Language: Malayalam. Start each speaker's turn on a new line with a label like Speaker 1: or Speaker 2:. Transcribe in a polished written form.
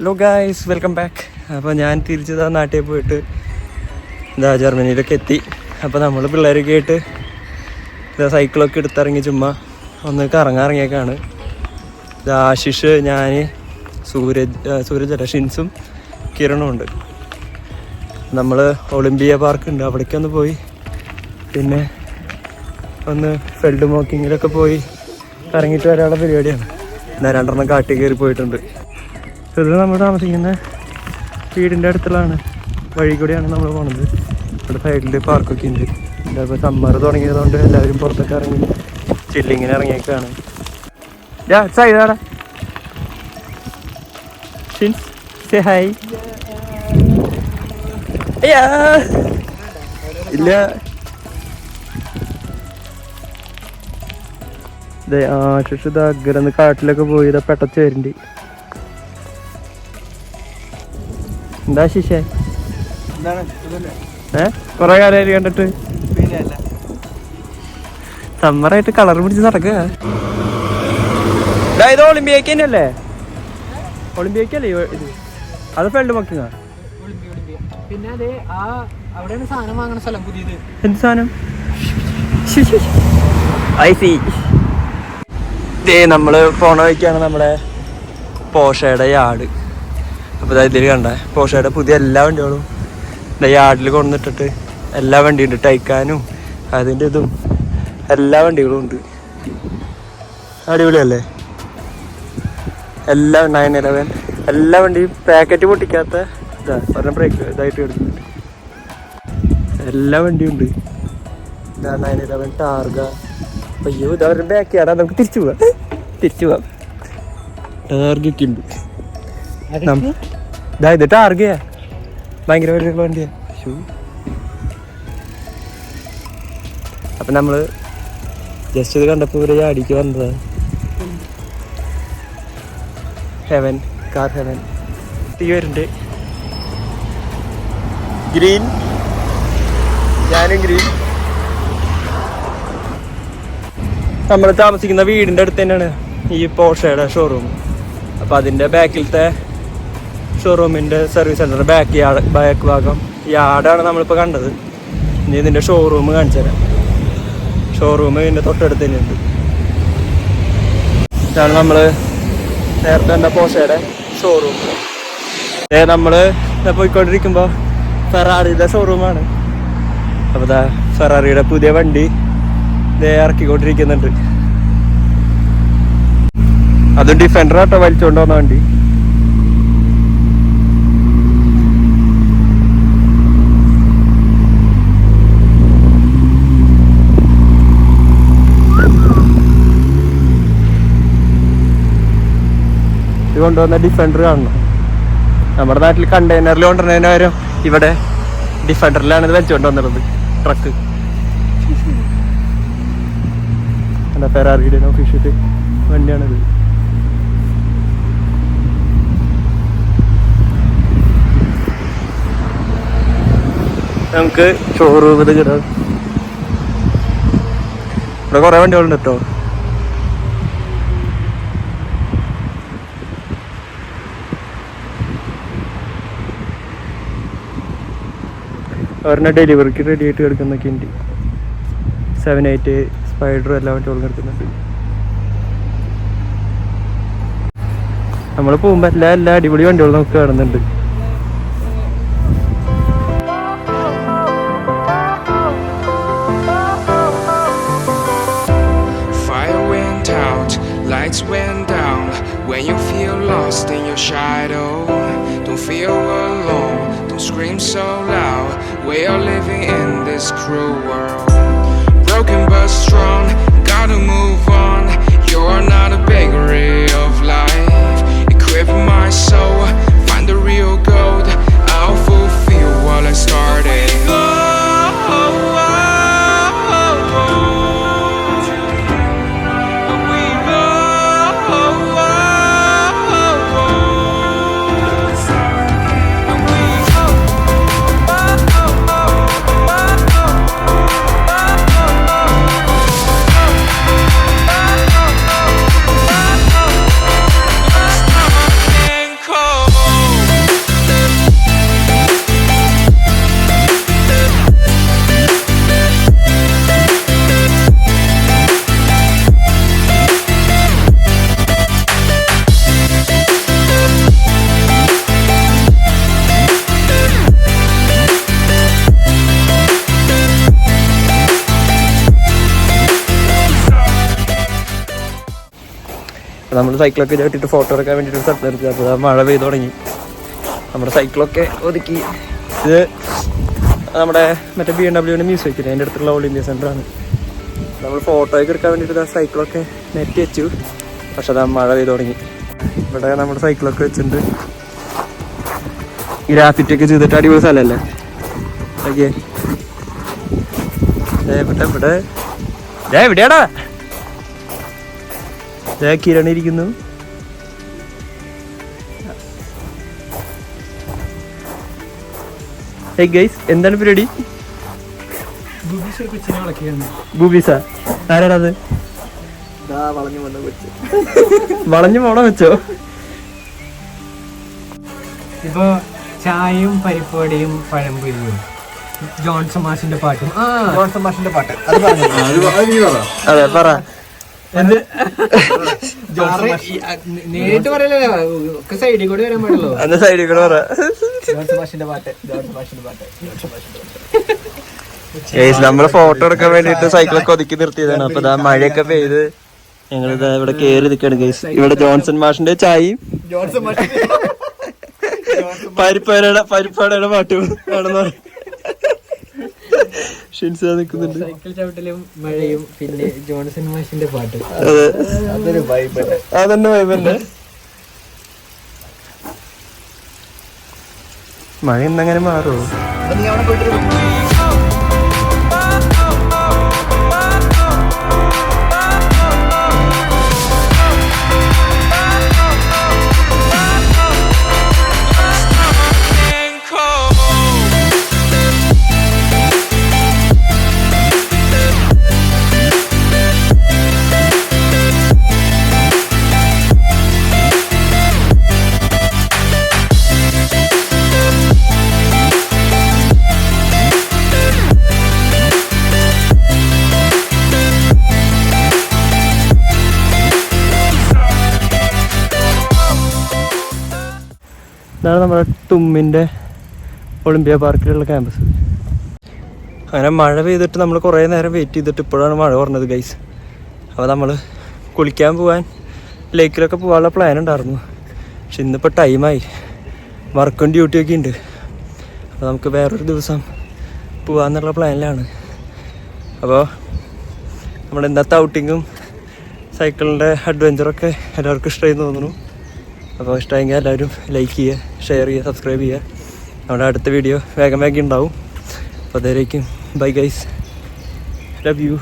Speaker 1: Hello guys, welcome back. അപ്പോൾ ഞാൻ തിരിച്ച് നാട്ടിൽ പോയിട്ട് ജർമ്മനിയിലൊക്കെ എത്തി. അപ്പോൾ നമ്മൾ പിള്ളേരൊക്കെ ആയിട്ട് സൈക്കിളൊക്കെ എടുത്തിറങ്ങി ചുമ്മാ ഒന്ന് കറങ്ങാറിങ്ങിയേക്കാണ്. ആശിഷ്, ഞാൻ, സൂരജ് ഷിൻസും കിരണും ഉണ്ട്. നമ്മൾ ഒളിമ്പിയ പാർക്ക് ഉണ്ട്, അവിടേക്കൊന്ന് പോയി, പിന്നെ ഒന്ന് ഫീൽഡ് മോക്കിങ്ങിലൊക്കെ പോയി ഇറങ്ങിയിട്ട് വരാനുള്ള പരിപാടിയാണ്. എന്നാൽ 2 കാട്ടിൽ കയറി പോയിട്ടുണ്ട്. ഇത് നമ്മൾ താമസിക്കുന്ന വീടിൻ്റെ അടുത്തുള്ളതാണ്, വഴി കൂടിയാണ് നമ്മൾ പോണത്. ഇവിടെ സൈഡിൽ പാർക്കൊക്കെ ഉണ്ട്. ഇപ്പോൾ സമ്മർ തുടങ്ങിയതുകൊണ്ട് എല്ലാവരും പുറത്തൊക്കെ ഇറങ്ങി ചില്ലിങ്ങിന് ഇറങ്ങിയേക്കാണ്. സൈഡാടാ ഷിൻസ്, സേ ഹായ്. ഇല്ല, ആശിഷ് അഗ്രന്ന് കാട്ടിലൊക്കെ പോയി പെട്ടച്ചേരുണ്ട്. എന്താ ശിശേ, കൊറേ കാലമായിട്ട് കണ്ടിട്ട്. സമ്മറായിട്ട് കളർ പിടിച്ച് നടക്കുക. ഇത് ഒളിമ്പിയക്ക് തന്നെയല്ലേ? ഒളിമ്പിയക്കല്ലേ ഇത്? അത് ഫീൽഡ് മോക്കിങ്ങാ?
Speaker 2: പിന്നെ അതെ അവിടെയാണ് സാധനം വാങ്ങണ സ്ഥലം പുതിയത്.
Speaker 1: എന്ത് സാധനം? I C. നമ്മള് പോണ വഴിക്കാണ് നമ്മുടെ പോഷയുടെ യാർഡ്. അപ്പോൾ ഇതിൽ കണ്ട പോഷയുടെ പുതിയ എല്ലാ വണ്ടികളും യാർഡിൽ കൊണ്ടുവന്നിട്ടിട്ട് എല്ലാ വണ്ടിയും ഉണ്ട്. ടൈക്കാനും അതിൻ്റെ ഇതും എല്ലാ വണ്ടികളും ഉണ്ട്. അടിപൊളിയല്ലേ? എല്ലാ 911 എല്ലാ വണ്ടിയും പാക്കറ്റ് പൊട്ടിക്കാത്ത ബ്രേക്ക് ഇതായിട്ട് എടുക്കുന്നുണ്ട്. എല്ലാ വണ്ടിയും ഉണ്ട്. 911 ടാർഗ. അയ്യോ, ഇതവരുടെ ബാക്ക് യാർഡാ. നമുക്ക് തിരിച്ചു പോവാം. ടാർഗൊക്കെ ഉണ്ട്. ഇത് ടാർഗയാ, ഭയങ്കര വലിയ വണ്ടിയാ. അപ്പം നമ്മൾ ജസ്റ്റ് ഇത് കണ്ടപ്പോൾ ഇവരെ ചാടിക്ക് വന്നതാണ്. Heaven, car heaven. തീ വരുന്നുണ്ട്. ഗ്രീൻ, ഞാനും ഗ്രീൻ. നമ്മൾ താമസിക്കുന്ന വീടിൻ്റെ അടുത്ത് തന്നെയാണ് ഈ പോഷയുടെ ഷോറൂം. അപ്പോൾ അതിൻ്റെ ബാക്കിലത്തെ ഷോറൂമിൻ്റെ സർവീസ് സെൻ്റർ ബാക്ക് ഭാഗം യാർഡാണ് നമ്മളിപ്പോൾ കണ്ടത്. ഇനി ഇതിൻ്റെ ഷോറൂം കാണിച്ചു തരാം. ഷോറൂം ഇതിൻ്റെ തൊട്ടടുത്ത് തന്നെയുണ്ട്. ഇതാണ് നമ്മൾ നേരത്തെ കണ്ട പോഷയുടെ ഷോറൂം. നമ്മൾ പോയിക്കൊണ്ടിരിക്കുമ്പോൾ ഫെറാറിയുടെ ഷോറൂമാണ്. അപ്പോൾ ഫെറാറിയുടെ പുതിയ വണ്ടി ഇറക്കിക്കൊണ്ടിരിക്കുന്നുണ്ട്. അത് ഡിഫൻഡർ ആട്ടോ വലിച്ചുകൊണ്ട് വന്ന വണ്ടി. ഇത് കൊണ്ടുവന്ന ഡിഫൻഡർ കാണണം. നമ്മുടെ നാട്ടിൽ കണ്ടെയ്നറിൽ കൊണ്ടുവരുന്നതിന് പകരം ഇവിടെ ഡിഫൻഡറിലാണ് ഇത് വെച്ചുകൊണ്ട് വന്നിരുന്നത്. ട്രക്ക് അല്ല, ഫെറാറിയുടെ ഒഫീഷ്യൽ വണ്ടിയാണിത്. നമുക്ക് ഷോറൂം ഇത് കിട്ടാം. ഇവിടെ കുറേ വണ്ടികളുണ്ട് കേട്ടോ. അവരുടെ ഡെലിവറിക്ക് റെഡി ആയിട്ട് കിടക്കുന്നൊക്കെ ഉണ്ട്. 7-8 സ്പൈഡറും എല്ലാ വണ്ടികളും കിടക്കുന്നുണ്ട്. നമ്മൾ പോകുമ്പോൾ എല്ലാ അടിപൊളി വണ്ടികളും നമുക്ക് കാണുന്നുണ്ട്.
Speaker 3: Lights went down when you feel lost in your shadow. Don't feel alone, don't scream so loud. We are living in this cruel world. Broken but strong, gotta move on. You're not a bakery of life. Equip my soul, find the real gold. I'll fulfill what I started.
Speaker 1: അപ്പോൾ നമ്മൾ സൈക്കിളൊക്കെ ചവിട്ടിയിട്ട് ഫോട്ടോ എടുക്കാൻ വേണ്ടിയിട്ട് ഒരു സ്ഥലത്ത് നിർത്തി. അപ്പോൾ മഴ പെയ്ത് തുടങ്ങി. നമ്മുടെ സൈക്കിളൊക്കെ ഒതുക്കി. ഇത് നമ്മുടെ മറ്റേ BMW മ്യൂസിയത്തില്ലേ, അതിൻ്റെ അടുത്തുള്ള ഓൾ ഇന്ത്യ സെൻ്ററാണ്. നമ്മൾ ഫോട്ടോയൊക്കെ എടുക്കാൻ വേണ്ടിയിട്ട് സൈക്കിളൊക്കെ നെറ്റ് വെച്ചു. പക്ഷെ അത് മഴ പെയ്ത് തുടങ്ങി. ഇവിടെ നമ്മുടെ സൈക്കിളൊക്കെ വെച്ചിട്ടുണ്ട്. ഗ്രാഫിറ്റൊക്കെ ചെയ്തിട്ട് അടിപൊളി സ്ഥലമല്ലേ. ഓക്കെ, ഇവിടെ എവിടെയാടാ കിരണ ഇരിക്കുന്നു. എന്താണ് പരിപാടി? ബൂബീസ ആരാടാ അത്? വളഞ്ഞു പോണ വെച്ചോ?
Speaker 2: ഇപ്പൊ ചായയും പരിപ്പുവടയും പഴംപൊരിയും ജോൺസൺ മാഷിന്റെ പാട്ടും.
Speaker 1: അതെ പറ.
Speaker 2: നേരിട്ട് പറയല്ലോ, ഒക്കെ സൈഡിൽ കൂടെ വരാൻ പാടുള്ളൂ.
Speaker 1: അന്ന് സൈഡിൽ കൂടെ പറ. നമ്മള് ഫോട്ടോ എടുക്കാൻ വേണ്ടിട്ട് സൈക്കിളൊക്കെ ഒതുക്കി നിർത്തിയതാണ്. അപ്പൊ ഇതാ മഴയൊക്കെ പെയ്ത് ഞങ്ങളിതാ ഇവിടെ കേറി നിൽക്കാണ് ഗൈസ്. ഇവിടെ ജോൺസൺ മാഷിന്റെ ചായയും പരിപ്പാടയുടെ പാട്ടും ആണെന്ന് പറയും. ഷിൻസ നിൽക്കുന്നുണ്ട്.
Speaker 2: സൈക്കിൾ ചവിട്ടലും മഴയും പിന്നെ ജോൺസൺ മാഷിന്റെ പാട്ട്.
Speaker 1: അതന്നെ വൈബല്ലേ. മഴ ഇന്നങ്ങനെ മാറുമോ? ഇതാണ് നമ്മുടെ തുമ്മിൻ്റെ ഒളിമ്പിയ പാർക്കിലുള്ള ക്യാമ്പസ്. അങ്ങനെ മഴ പെയ്തിട്ട് നമ്മൾ കുറേ നേരം വെയിറ്റ് ചെയ്തിട്ട് ഇപ്പോഴാണ് മഴ കുറഞ്ഞത് ഗൈസ്. അപ്പോൾ നമ്മൾ കുളിക്കാൻ പോകാൻ ലേക്കിലൊക്കെ പോകാനുള്ള പ്ലാൻ ഉണ്ടായിരുന്നു. പക്ഷെ ഇന്നിപ്പോൾ ടൈമായി, വർക്കും ഡ്യൂട്ടിയൊക്കെ ഉണ്ട്. അപ്പോൾ നമുക്ക് വേറൊരു ദിവസം പോകാമെന്നുള്ള പ്ലാനിലാണ്. അപ്പോൾ നമ്മുടെ ഇന്നത്തെ ഔട്ടിങ്ങും സൈക്കിളിൻ്റെ അഡ്വഞ്ചറൊക്കെ എല്ലാവർക്കും ഇഷ്ടമായി തോന്നുന്നു. അപ്പോൾ ഇഷ്ടമെങ്കിൽ എല്ലാവരും ലൈക്ക് ചെയ്യുക, ഷെയർ ചെയ്യുക, സബ്സ്ക്രൈബ് ചെയ്യുക. നമ്മുടെ അടുത്ത വീഡിയോ വേഗം ഉണ്ടാവും. അപ്പോൾ അതുവരേക്കും ബൈ ഗൈസ്, ലവ് യു.